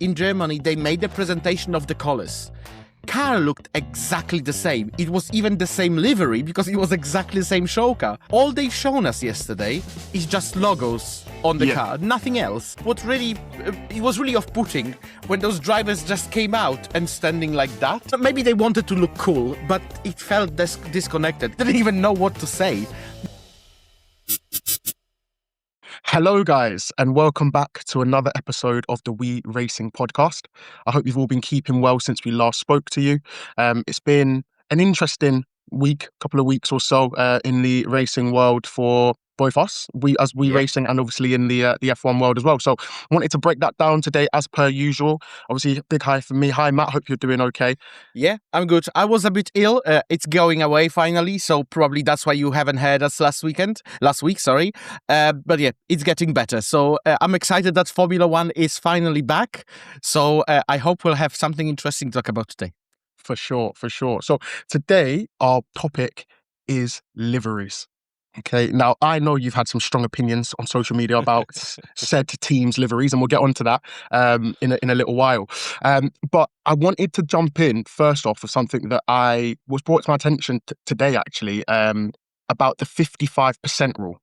in Germany, they made the presentation of the colours. Car looked exactly the same. It was even the same livery because it was exactly the same show car. All they've shown us yesterday is just logos on the car, nothing else. It was really off-putting when those drivers just came out and standing like that. Maybe they wanted to look cool, but it felt disconnected. Didn't even know what to say. Hello, guys, and welcome back to another episode of the We Racing podcast. I hope you've all been keeping well since we last spoke to you. It's been an interesting couple of weeks or so in the racing world for both us, we racing, and obviously in the F1 world as well. So I wanted to break that down today as per usual. Obviously, big hi from me. Hi, Matt. Hope you're doing okay. Yeah, I'm good. I was a bit ill. It's going away finally, so probably that's why you haven't heard us last week, sorry. But yeah, it's getting better. So I'm excited that Formula One is finally back. So I hope we'll have something interesting to talk about today. For sure. So today, our topic is liveries. Okay, now I know you've had some strong opinions on social media about said teams' liveries, and we'll get onto that in a little while. But I wanted to jump in first off with something that I was brought to my attention today, actually, about the 55% rule.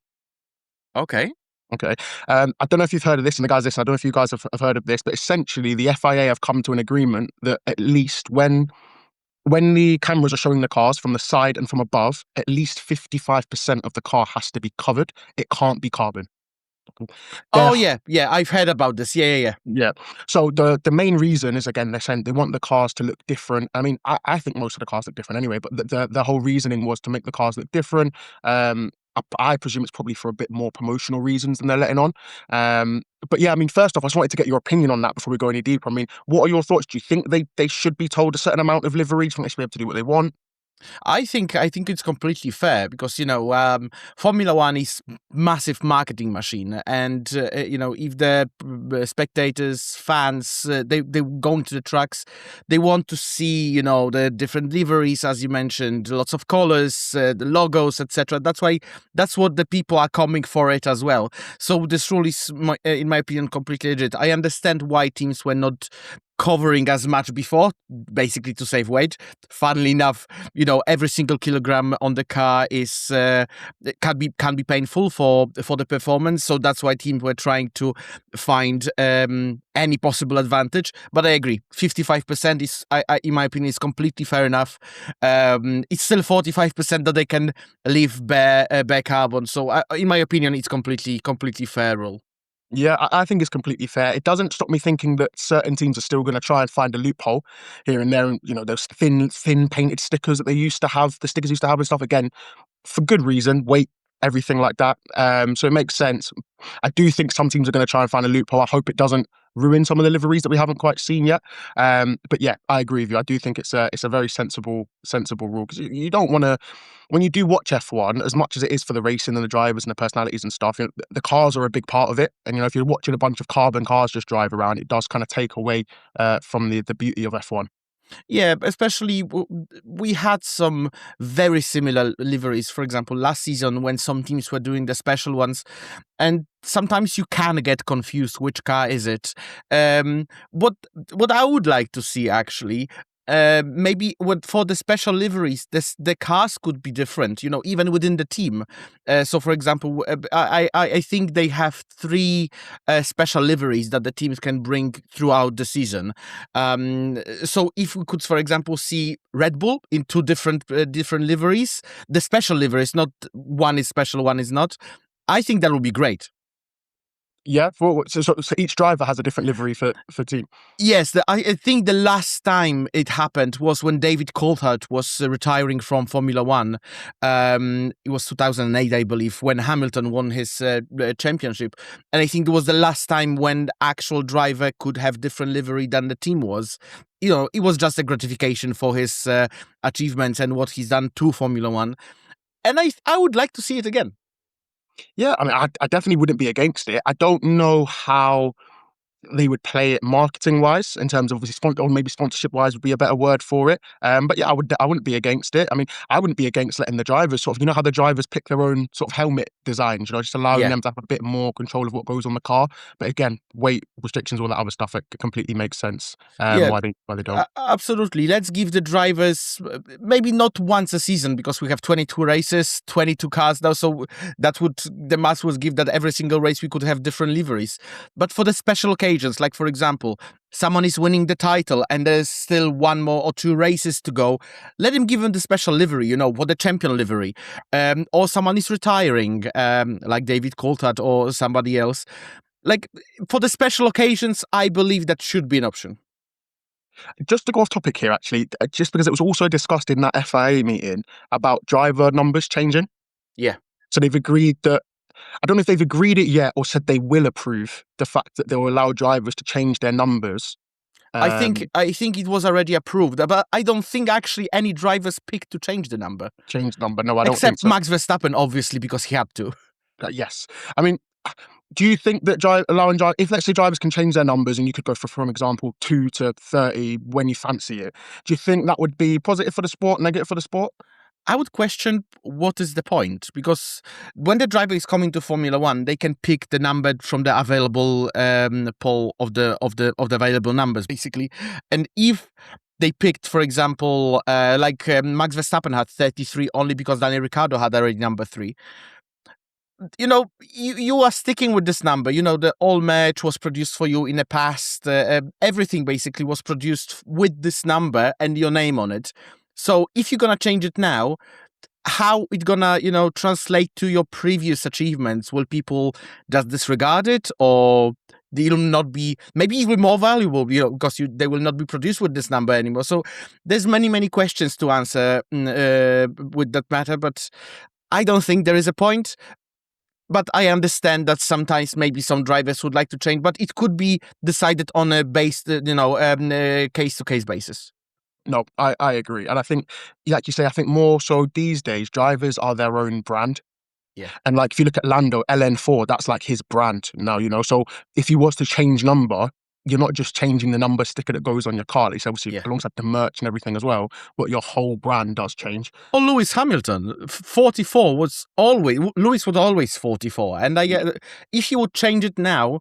Okay. I don't know if you've heard of this, and the guys listen, I don't know if you guys have heard of this, but essentially the FIA have come to an agreement that at least when the cameras are showing the cars from the side and from above, at least 55% of the car has to be covered. It can't be carbon. Yeah, I've heard about this. Yeah. So the main reason is, again, they're saying they want the cars to look different. I mean, I think most of the cars look different anyway, but the whole reasoning was to make the cars look different. I presume it's probably for a bit more promotional reasons than they're letting on. But yeah, I mean, first off, I just wanted to get your opinion on that before we go any deeper. I mean, what are your thoughts? Do you think they should be told a certain amount of livery? Do you think they should be able to do what they want? I think it's completely fair because Formula One is massive marketing machine, and if the spectators, fans, they go into the tracks, they want to see the different liveries, as you mentioned, lots of colors, the logos, etc. That's what the people are coming for it as well. So this rule is, in my opinion, completely legit. I understand why teams were not covering as much before, basically to save weight. Funnily enough, every single kilogram on the car is can be painful for the performance. So that's why teams were trying to find any possible advantage. But I agree, 55% is, in my opinion, is completely fair enough. It's still 45% that they can leave bare carbon. So in my opinion, it's completely fair rule. Yeah, I think it's completely fair. It doesn't stop me thinking that certain teams are still going to try and find a loophole here and there. And, those thin painted stickers that the stickers used to have and stuff, again, for good reason, weight, everything like that. So it makes sense. I do think some teams are going to try and find a loophole. I hope it doesn't ruin some of the liveries that we haven't quite seen yet. But yeah, I agree with you. I do think it's a very sensible rule, because you don't want to, when you do watch F1, as much as it is for the racing and the drivers and the personalities and stuff, the cars are a big part of it. And if you're watching a bunch of carbon cars just drive around, it does kind of take away from the beauty of F1. Yeah, especially we had some very similar liveries, for example, last season when some teams were doing the special ones, and sometimes you can get confused which car is it. What I would like to see, actually, maybe for the special liveries, the cars could be different, even within the team. So, for example, I think they have 3 special liveries that the teams can bring throughout the season. So, if we could, for example, see Red Bull in 2 different liveries, the special liveries, not one is special, one is not. I think that would be great. Yeah, so each driver has a different livery for team. Yes, I think the last time it happened was when David Coulthard was retiring from Formula One. It was 2008, I believe, when Hamilton won his championship. And I think it was the last time when the actual driver could have different livery than the team was. It was just a gratification for his achievements and what he's done to Formula One. And I would like to see it again. Yeah, I mean, I definitely wouldn't be against it. I don't know how they would play it marketing wise in terms of obviously or maybe sponsorship wise would be a better word for it. But yeah, I wouldn't be against it. I mean, I wouldn't be against letting the drivers sort of, you know how the drivers pick their own sort of helmet designs, you know, just allowing Yeah. them to have a bit more control of what goes on the car. But again, weight restrictions, all that other stuff, it completely makes sense. Yeah, Why they don't. absolutely. Let's give the drivers maybe not once a season because we have 22 races, 22 cars now. So the math would give that every single race we could have different liveries. But for the special occasions, like for example, someone is winning the title and there's still one more or two races to go, let him give him the special livery, you know, for the champion livery. Or someone is retiring, like David Coulthard or somebody else. Like for the special occasions, I believe that should be an option. Just to go off topic here, actually, just because it was also discussed in that FIA meeting about driver numbers changing. Yeah. So they've agreed that, I don't know if they've agreed it yet or said they will approve the fact that they'll allow drivers to change their numbers. I think it was already approved, but I don't think actually any drivers picked to change the number. Change number? No, I don't think Except so. Max Verstappen, obviously, because he had to. Yes. I mean, do you think that allowing drivers, if let's say drivers can change their numbers and you could go for example, 2 to 30 when you fancy it, do you think that would be positive for the sport, negative for the sport? I would question what is the point, because when the driver is coming to Formula One, they can pick the number from the available pool of the available numbers, basically. And if they picked, for example, Max Verstappen had 33 only because Daniel Ricciardo had already number 3. You know, you are sticking with this number. You know, the all match was produced for you in the past. Everything basically was produced with this number and your name on it. So if you're gonna change it now, how it gonna, you know, translate to your previous achievements? Will people just disregard it, or they will not be maybe even more valuable, you know, because they will not be produced with this number anymore? So there's many questions to answer with that matter, but I don't think there is a point. But I understand that sometimes maybe some drivers would like to change, but it could be decided on a case-to-case basis. No, I agree. And I think, like you say, I think more so these days, drivers are their own brand. Yeah. And like if you look at Lando, LN4, that's like his brand now, you know. So if he was to change number, you're not just changing the number sticker that goes on your car. It's obviously Yeah. alongside the merch and everything as well, but your whole brand does change. Or Lewis Hamilton, 44 was always, Lewis was always 44. And if you would change it now,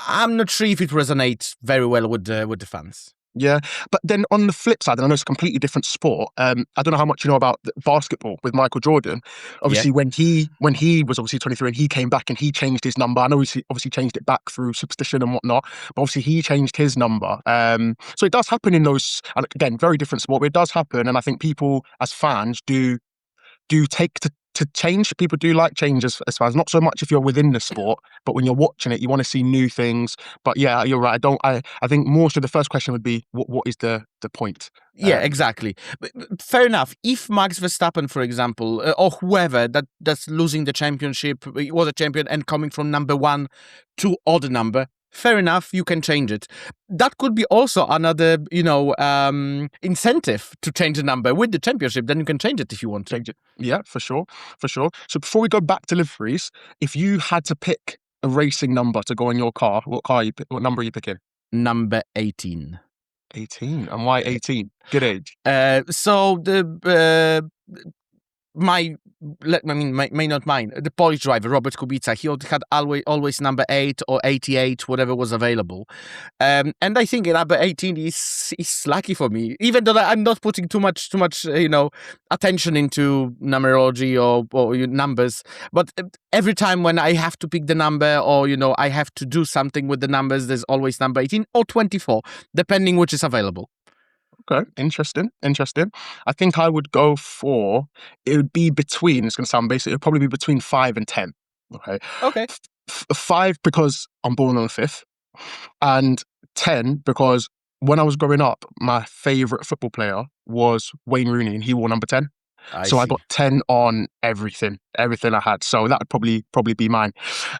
I'm not sure if it resonates very well with the fans. Yeah, but then on the flip side, and I know it's a completely different sport. I don't know how much you know about basketball with Michael Jordan. Obviously, when he was obviously 23 and he came back and he changed his number. I know he obviously changed it back through superstition and whatnot, but obviously he changed his number. So it does happen in those. And again, very different sport, but it does happen, and I think people as fans do take to change. People do like change as fans, not so much if you're within the sport, but when you're watching it, you want to see new things. But yeah, you're right. I think more so the first question would be, what is the point? Yeah, exactly. But fair enough. If Max Verstappen, for example, or whoever that's losing the championship, was a champion and coming from number 1 to odd number, fair enough, you can change it. That could be also another, incentive to change the number with the championship. Then you can change it if you want to. Change it. Yeah, for sure, for sure. So before we go back to liveries, if you had to pick a racing number to go on your car, what number are you picking? Number 18. 18. And why 18? Good age. So my not mine, the Polish driver Robert Kubica, he had always number 8 or 88, whatever was available, and I think number 18 is lucky for me, even though I'm not putting too much attention into numerology or numbers. But every time when I have to pick the number, or I have to do something with the numbers, there's always number 18 or 24, depending which is available. Okay, interesting. I think I would go for, it would be between, it's going to sound basic, it would probably be between 5 and 10. Okay. 5 because I'm born on the 5th, and 10 because when I was growing up, my favourite football player was Wayne Rooney, and he wore number 10. I got 10 on everything I had. So that would probably be mine.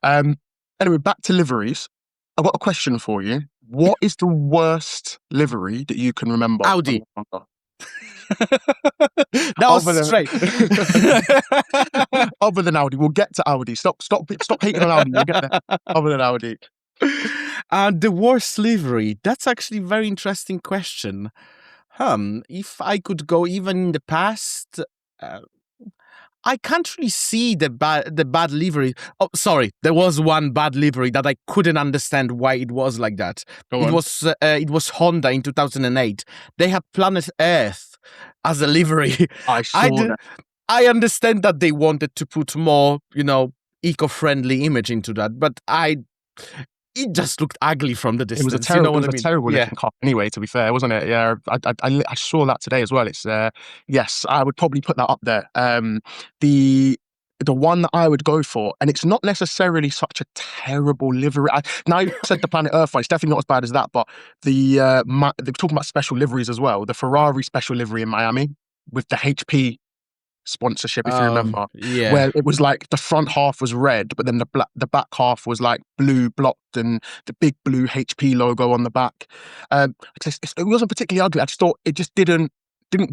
Anyway, back to liveries. I've got a question for you. What is the worst livery that you can remember? Audi. That was straight. Other than Audi, we'll get to Audi. Stop hating on Audi. We'll get there. Other than Audi. The worst livery. That's actually a very interesting question. If I could go even in the past, uh, I can't really see the bad livery. Oh, sorry, there was one bad livery that I couldn't understand why it was like that. Go It on. was Honda in 2008. They had Planet Earth as a livery. I I saw did, that. I understand that they wanted to put more, eco-friendly image into that, but it just looked ugly from the It was a distance. You know terrible. It what was I a mean? terrible Yeah. looking car. Anyway, to be fair, wasn't it? Yeah, I saw that today as well. It's yes, I would probably put that up there. The the one that I would go for, and it's not necessarily such a terrible livery. Now you said the Planet Earth one, it's definitely not as bad as that. But they're talking about special liveries as well. The Ferrari special livery in Miami with the HP sponsorship, if you remember, Yeah. where it was like the front half was red, but then the back half was like blue blocked and the big blue HP logo on the back. It wasn't particularly ugly. I just thought it just didn't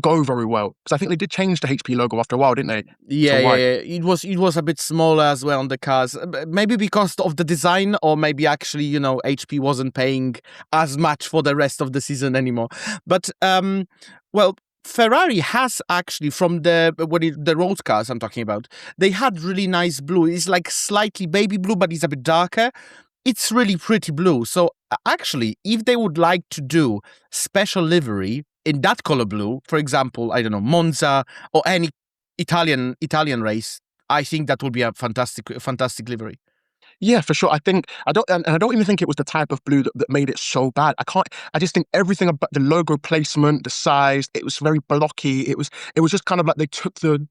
go very well because I think they did change the HP logo after a while, didn't they, to Yeah, yeah, white? yeah. It was a bit smaller as well on the cars. Maybe because of the design, or maybe actually, HP wasn't paying as much for the rest of the season anymore. But well, Ferrari has actually from the road cars I'm talking about. They had really nice blue. It's like slightly baby blue, but it's a bit darker. It's really pretty blue. So actually, if they would like to do special livery in that color blue, for example, I don't know, Monza or any Italian race, I think that would be a fantastic livery. Yeah, for sure. I think and I don't even think it was the type of blue that made it so bad. I can't. I just think everything about the logo placement, the size, it was very blocky. It was just kind of like they took the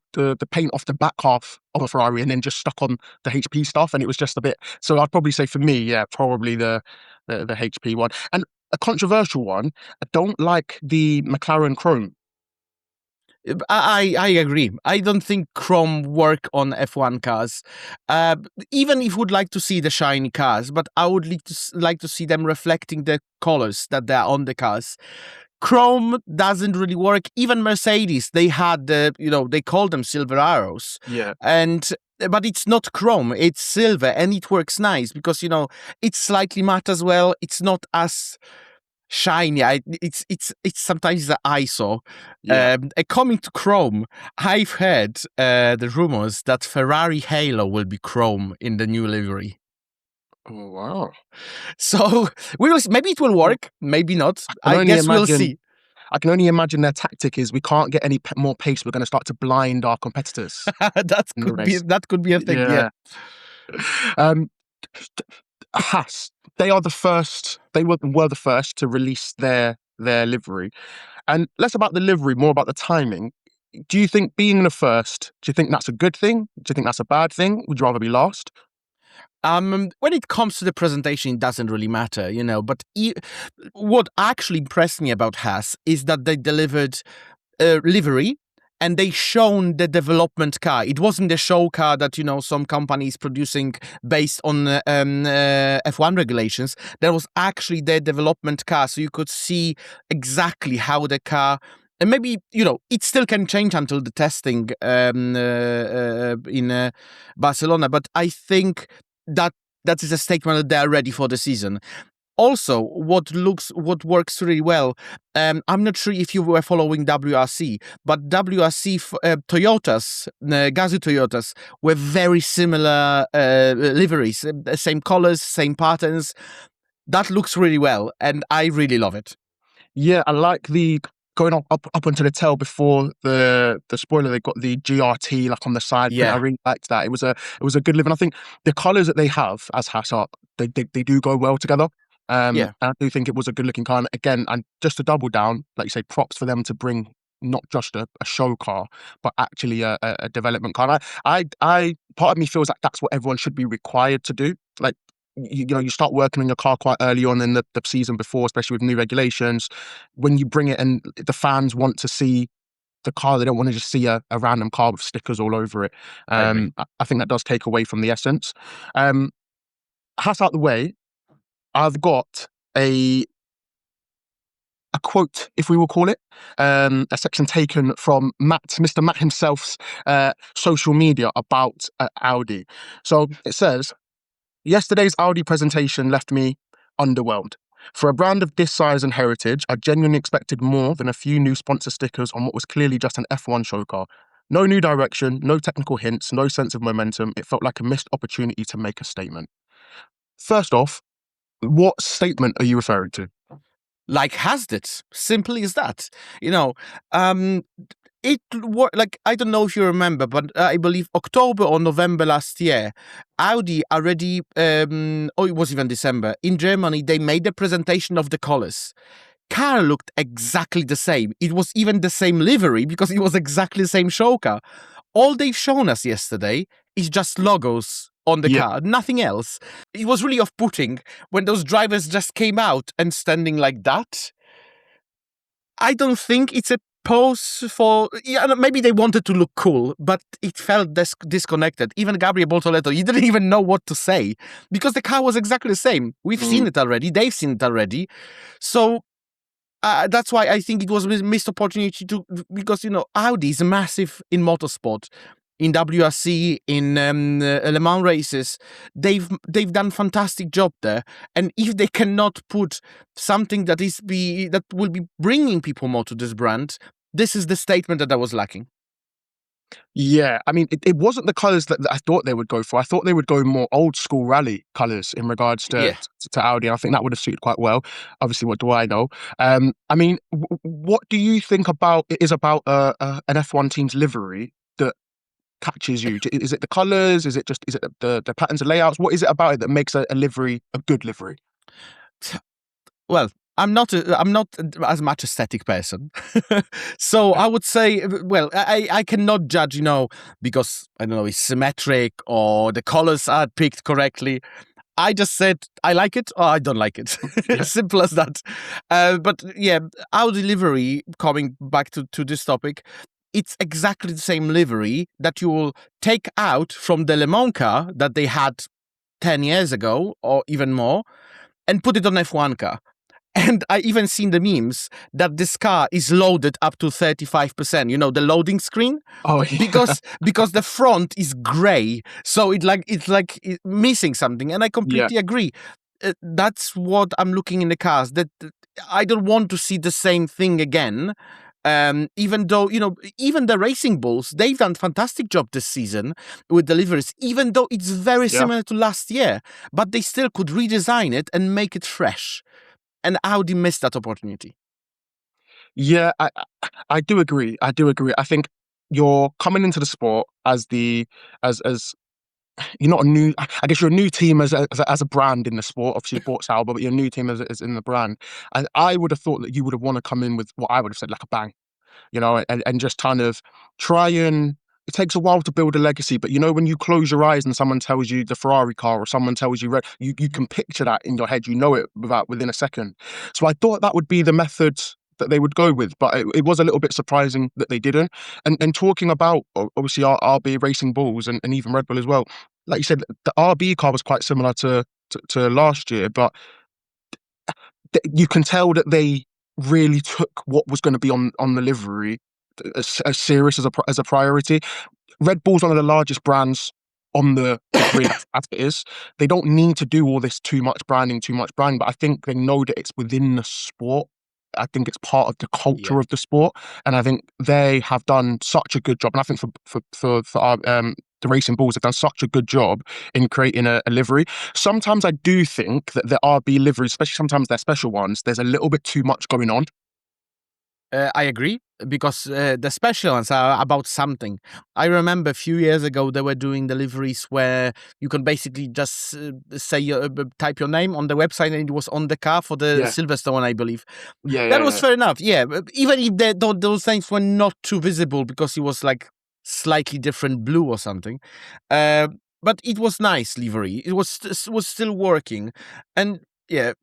paint off the back half of a Ferrari and then just stuck on the HP stuff, and it was just a bit. So I'd probably say for me, yeah, probably the HP one. And a controversial one. I don't like the McLaren Chrome. I agree. I don't think Chrome work on F1 cars. Uh, Even if would like to see the shiny cars, but I would like to see them reflecting the colors that they are on the cars. Chrome doesn't really work. Even Mercedes, they had they call them silver arrows, Yeah, and but it's not chrome, it's silver, and it works nice because it's slightly matte as well. It's not as shiny. It's sometimes the ISO. yeah. Coming to chrome, I've heard the rumors that Ferrari Halo will be chrome in the new livery. Oh wow. So we will. Maybe it will Well, work. Maybe not. I can I only guess we'll imagine. see. I can only imagine their tactic is we can't get any more pace. We're going to start to blind our competitors that in the could be race. that could be a thing. Yeah. Yeah. Um, Haas, they are the first. They were the first to release their livery. And less about the livery, more about the timing. Do you think being the first? Do you think that's a good thing? Do you think that's a bad thing? Would you rather be last? When it comes to the presentation, it doesn't really matter, But what actually impressed me about Haas is that they delivered livery, and they shown the development car. It wasn't the show car that some companies producing based on F1 regulations. There was actually the development car, so you could see exactly how the car. And maybe it still can change until the testing in Barcelona. But I think that that is a statement that they are ready for the season. Also, what works really well. I'm not sure if you were following WRC, but WRC Toyotas, Gazoo Toyotas, were very similar liveries, same colors, same patterns. That looks really well, and I really love it. Yeah, I like the going up onto the tail before the spoiler. They got the GRT like on the side print. I Yeah, really liked that. It was a good live, and I think the colours that they have as Haas are they do go well together. yeah, And I do think it was a good looking car. And again, and just to double down, like you say, props for them to bring not just a show car, but actually a development car. And part of me feels like that's what everyone should be required to do. Like you start working on your car quite early on in the season before, especially with new regulations. When you bring it and the fans want to see the car, they don't want to just see a random car with stickers all over it. I agree. I think that does take away from the essence. Um, Has out the way, I've got a a quote, if we will call it, a section taken from Mr. Matt himself's social media about Audi. So it says, yesterday's Audi presentation left me underwhelmed. For a brand of this size and heritage, I genuinely expected more than a few new sponsor stickers on what was clearly just an F1 show car. No new direction, no technical hints, no sense of momentum. It felt like a missed opportunity to make a statement. First off, what statement are you referring to? Like Hasdet, simply as that. You know, um, like, I don't know if you remember, but I believe October or November last year, Audi already, or it was even December, in Germany, they made a presentation of the colors. Car looked exactly the same. It was even the same livery because it was exactly the same show car. All they've shown us yesterday is just logos on the Yeah. car, nothing else. It was really off-putting when those drivers just came out and standing like that. I don't think it's a pose for. Yeah, maybe they wanted to look cool, but it felt disconnected. Even Gabriel Bortoletto, he didn't even know what to say because the car was exactly the same. We've seen it already. They've seen it already. So that's why I think it was a missed opportunity to, because, Audi is massive in motorsport, in WRC, in Le Mans races. They've done fantastic job there, and if they cannot put something that will be bringing people more to this brand, this is the statement that I was lacking. Yeah, I mean, it wasn't the colours that I thought they would go for. I thought they would go more old school rally colours in regards Yeah. to Audi, and I think that would have suited quite well. Obviously, what do I know? I mean, what do you think about an F1 team's livery that catches you? Is it the colours? Is it the patterns and layouts? What is it about it that makes a livery a good livery? Well, I'm not as much aesthetic person, so I would say, well, I cannot judge, because I don't know, it's symmetric or the colors are picked correctly. I just said I like it or I don't like it. Yeah. Simple as that. But yeah, our delivery, coming back to this topic, it's exactly the same livery that you will take out from the Le Mans car that they had 10 years ago or even more and put it on F1 car. And I even seen the memes that this car is loaded up to 35%, the loading screen, Oh yeah, because the front is gray, so it's missing something, and I yeah, completely agree. That's what I'm looking in the cars, that I don't want to see the same thing again. Even though, even the Racing Bulls, they've done fantastic job this season with deliveries, even though it's very yeah. similar to last year, but they still could redesign it and make it fresh. And Audi missed that opportunity. Yeah, I do agree. I do agree. I think you're coming into the sport as you're not a new. I guess you're a new team as a brand in the sport. Obviously, you bought Sauber, but you're a new team as in the brand. And I would have thought that you would have want to come in with what I would have said, like a bang, and just kind of try and. It takes a while to build a legacy, but when you close your eyes and someone tells you the Ferrari car or someone tells you red, you can picture that in your head. You know it within a second. So I thought that would be the method that they would go with, but it was a little bit surprising that they didn't. And talking about obviously our RB Racing Bulls and even Red Bull as well, like you said, the RB car was quite similar to last year, but you can tell that they really took what was going to be on the livery as serious as a priority. Red Bull's one of the largest brands on the grid as it is. They don't need to do all this too much branding, but I think they know that it's within the sport. I think it's part of the Yeah. culture of the sport, and I think they have done such a good job. And I think for our the Racing Bulls have done such a good job in creating a livery. Sometimes I do think that the RB liveries, especially sometimes their special ones, there's a little bit too much going on. I agree, because the special ones are about something. I remember a few years ago they were doing deliveries where you can basically just type your name on the website and it was on the car for the Yeah, Silverstone, I believe. yeah, That yeah, was yeah. fair enough, yeah. Even if those things were not too visible because it was like slightly different blue or something. Uh, but it was nice livery. It was still working, and yeah,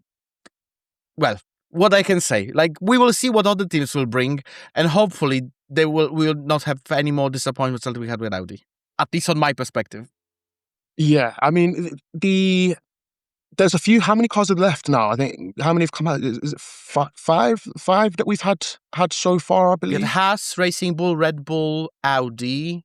well, what I can say, like, we will see what other teams will bring, and hopefully we will not have any more disappointments that we had with Audi. At least on my perspective. Yeah, I mean there's a few. How many cars are left now? I think how many have come out? Is it five that we've had so far? I We had believe. Haas, Racing Bull, Red Bull, Audi,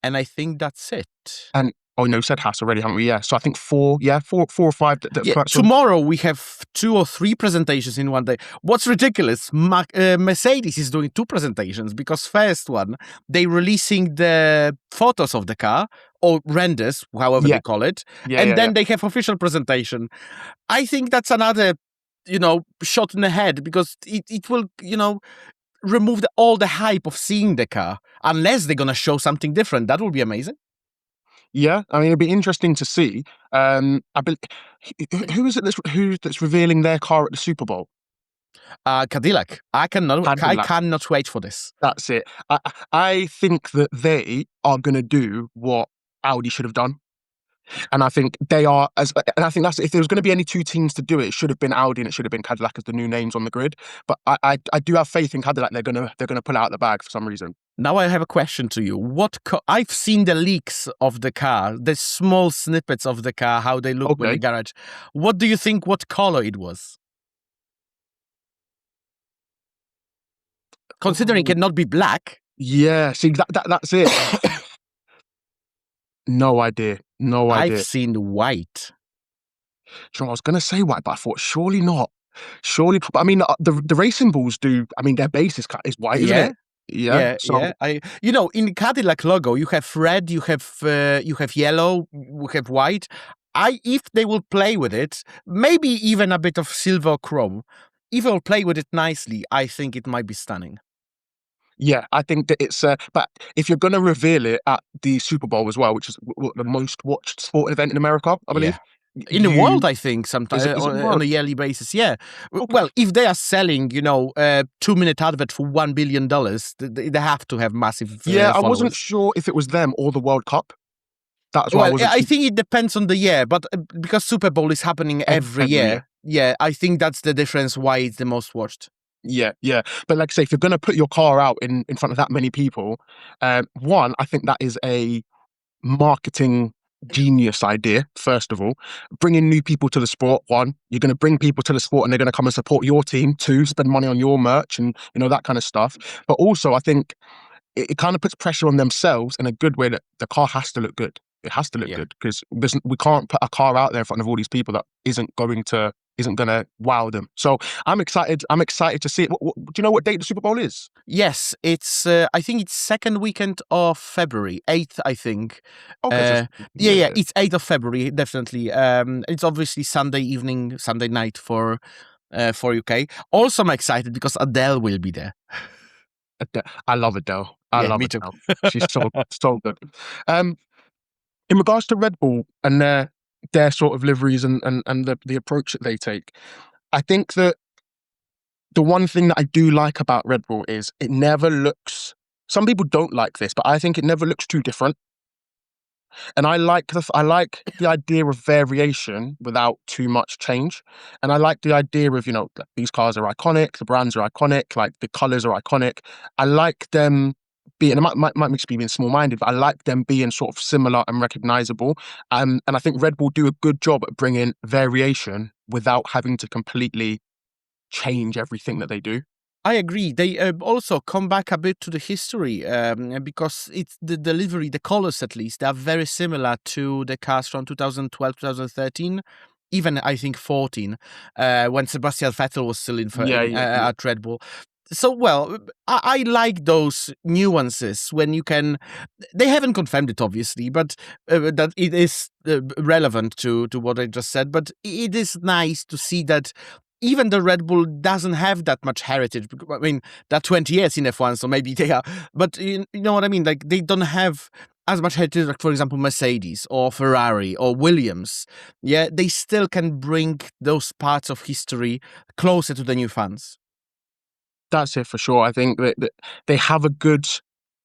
and I think that's it. And Oh no, we said Haas already, haven't we? Yeah. So I think four, yeah, four or five. Yeah, tomorrow we have 2 or 3 presentations in one day. What's ridiculous, Mercedes is doing 2 presentations because first one, they releasing the photos of the car or renders, however Yeah, they call it, yeah, and yeah, yeah. then they have official presentation. I think that's another, shot in the head because it will, remove all the hype of seeing the car unless they're gonna show something different. That would be amazing. Yeah, I mean, it'd be interesting to see. I bel who is it that's revealing their car at the Super Bowl? Cadillac. I Cadillac. cannot wait for this. That's it. I think that they are going to do what Audi should have done, and I think they are as. And I think that's if there was going to be any two teams to do it, it should have been Audi and it should have been Cadillac as the new names on the grid. But I do have faith in Cadillac. They're gonna pull it out of the bag for some reason. Now I have a question to you. I've seen the leaks of the car, the small snippets of the car, how they look in the Okay. garage. What do you think? What color it was? Considering it Oh, cannot be black. yeah. See that's it. No idea. No I've idea. seen white. Do you know, I was going to say white, but I thought surely not. Surely, but I mean, the racing balls do. I mean, their base is white, isn't Yeah, it? Yeah. yeah, So yeah. In the Cadillac logo, you have red, you have yellow, you have white. If they will play with it, maybe even a bit of silver or chrome. If they'll play with it nicely, I think it might be stunning. yeah, I think that it's. But if you're going to reveal it at the Super Bowl as well, which is the most watched sporting event in America, I believe. Yeah. In the world, You I think is sometimes it? Is it the on world? a yearly basis. Yeah. Well, Okay. if they are selling, 2-minute advert for $1 billion, they have to have massive Yeah, I wasn't followers. sure if it was them or the World Cup. That's why I Well, wasn't I too think it depends on the year, but because Super Bowl is happening every every year, year. yeah, I think that's the difference why it's the most watched. Yeah, yeah. But like I say, if you're going to put your car out in front of that many people, one, I think that is a marketing genius idea. First of all, bringing new people to the sport. One, you're going to bring people to the sport, and they're going to come and support your team. Two, spend money on your merch and that kind of stuff. But also, I think it kind of puts pressure on themselves in a good way that the car has to look good. It has to look Yeah. good because we can't put a car out there in front of all these people that isn't going to wow them. So I'm excited. I'm excited to see it. Do you know what date the Super Bowl is? Yes, it's. I think it's second weekend of February, 8th. I think. Okay, so Uh, yeah, yeah, yeah, yeah. it's 8th of February, definitely. It's obviously Sunday evening, Sunday night for UK. Also, I'm excited because Adele will be there. I love Adele. I Yeah, love me too. Adele. She's so good. Um, in regards to Red Bull and their sort of liveries and the approach that they take, I think that the one thing that I do like about Red Bull is it never looks. Some people don't like this, but I think it never looks too different. And I like the idea of variation without too much change. And I like the idea of that these cars are iconic, the brands are iconic, like the colors are iconic. I like them being. It might be being small minded, but I like them being sort of similar and recognizable. And I think Red Bull do a good job at bringing variation without having to completely change everything that they do. I agree. They also come back a bit to the history because it's the delivery, the colors at least, they are very similar to the cars from 2012, 2013, even I think 14, when Sebastian Vettel was still Yeah, yeah, yeah. at Red Bull. So, well, I like those nuances when you can. They haven't confirmed it, obviously, but that it is relevant to what I just said. But it is nice to see that even the Red Bull doesn't have that much heritage. I mean, they're 20 years in F1, so maybe they are. But you know what I mean? Like, they don't have as much heritage, like, for example, Mercedes or Ferrari or Williams. Yeah, they still can bring those parts of history closer to the new fans. That's it for sure. I think that they have a good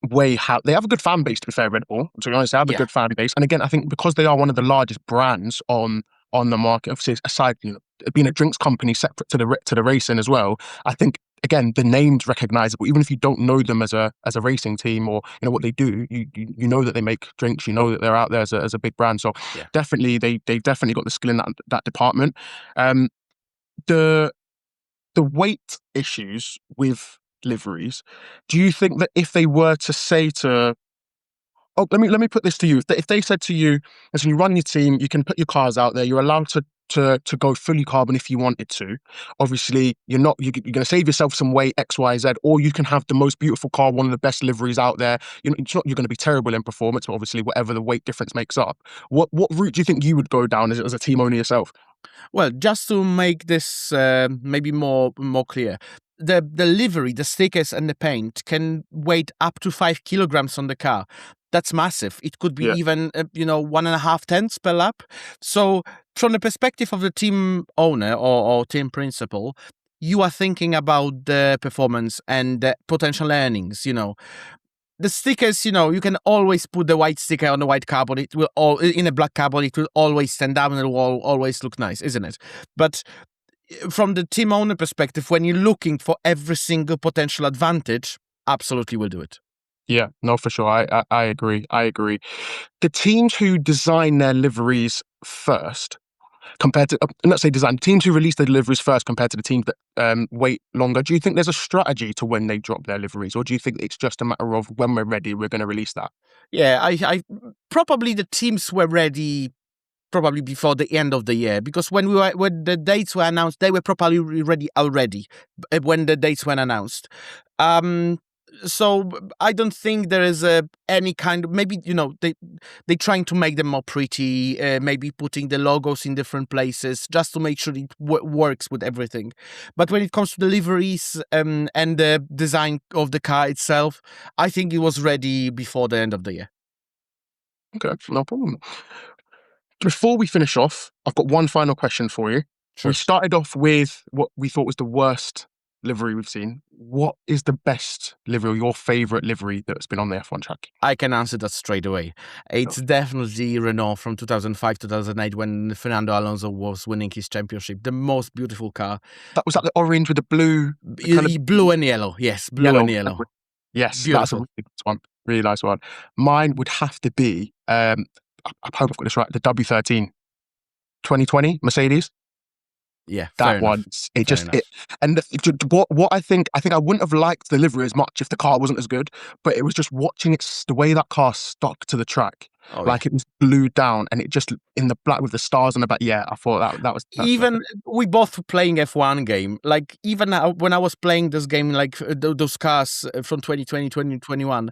way how they have a good fan base. To be fair, Red Bull. To be honest, they have a Yeah. good fan base. And again, I think because they are one of the largest brands on the market, obviously aside being a drinks company separate to the racing as well. I think again the name's recognizable, even if you don't know them as a racing team or what they do. You know that they make drinks. You know that they're out there as a big brand. So Yeah. definitely they definitely got the skill in that department. Um, the the weight issues with liveries, do you think that if they were to say to Oh, let me put this to you. If they said to you, listen, you run your team, you can put your cars out there, you're allowed to go fully carbon if you wanted to. Obviously, you're going to save yourself some weight, X, Y, Z, or you can have the most beautiful car, one of the best liveries out there. It's not you're going to be terrible in performance, but obviously, whatever the weight difference makes up. What route do you think you would go down as a team owner yourself? Well, just to make this maybe more clear, the livery, the stickers, and the paint can weigh up to 5 kilograms on the car. That's massive. It could be Yeah, even 1.5 tons per lap. So, from the perspective of the team owner or team principal, you are thinking about the performance and the potential earnings. The stickers, you can always put the white sticker on the white carbon. It will all in a black carbon. It will always stand out and it will always look nice, isn't it? But from the team owner perspective, when you're looking for every single potential advantage, absolutely will do it. yeah, no, for sure. I agree. I agree. The teams who design their liveries first, compared to, let's say design, teams who release their liveries first compared to the teams that wait longer, do you think there's a strategy to when they drop their liveries, or do you think it's just a matter of when we're ready, we're going to release that? Yeah, I probably the teams were ready probably before the end of the year, because when the dates were announced, they were probably ready already when the dates were announced. Um, so I don't think there is any kind of, maybe they trying to make them more pretty, maybe putting the logos in different places just to make sure it works with everything. But when it comes to deliveries and the design of the car itself, I think it was ready before the end of the year. Okay, no problem. Before we finish off, I've got one final question for you. We Sure. started off with what we thought was the worst livery we've seen. What is the best livery, your favourite livery that's been on the F1 track? I can answer that straight away. It's definitely Renault from 2005, 2008 when Fernando Alonso was winning his championship. The most beautiful car. That the orange with the blue, the kind of Blue and yellow. Yes, blue and yellow. yellow. Yes, that's a Beautiful. really nice one. Really nice one. Mine would have to be, I hope I've got this right, the W13 2020 Mercedes. Yeah, fair That enough. one's it Fair just it enough. and what I think I wouldn't have liked the livery as much if the car wasn't as good, but it was just watching the way that car stuck to the track, Oh, yeah. like it was glued down, and it just in the black with the stars on the back. Yeah, I thought that's Even we both playing F1 game, like even when I was playing this game, like those cars from 2020, 2021,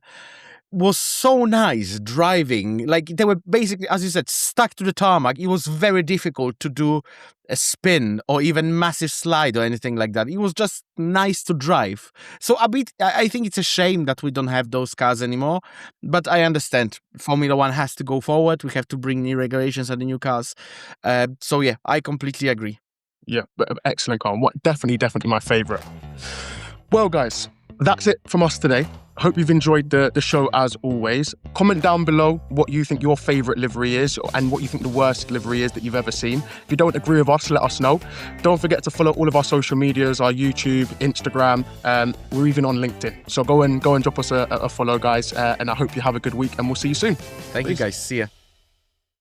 was so nice driving. Like they were basically, as you said, stuck to the tarmac. It was very difficult to do a spin or even massive slide or anything like that. It was just nice to drive. So I think it's a shame that we don't have those cars anymore. But I understand Formula One has to go forward. We have to bring new regulations and the new cars. So yeah, I completely agree. yeah, but excellent car. What definitely my favourite. Well, guys, that's it from us today. Hope you've enjoyed the show as always. Comment down below what you think your favourite livery is and what you think the worst livery is that you've ever seen. If you don't agree with us, let us know. Don't forget to follow all of our social medias, our YouTube, Instagram, we're even on LinkedIn. So go and drop us a follow, guys, and I hope you have a good week and we'll see you soon. Thank you, guys. See ya.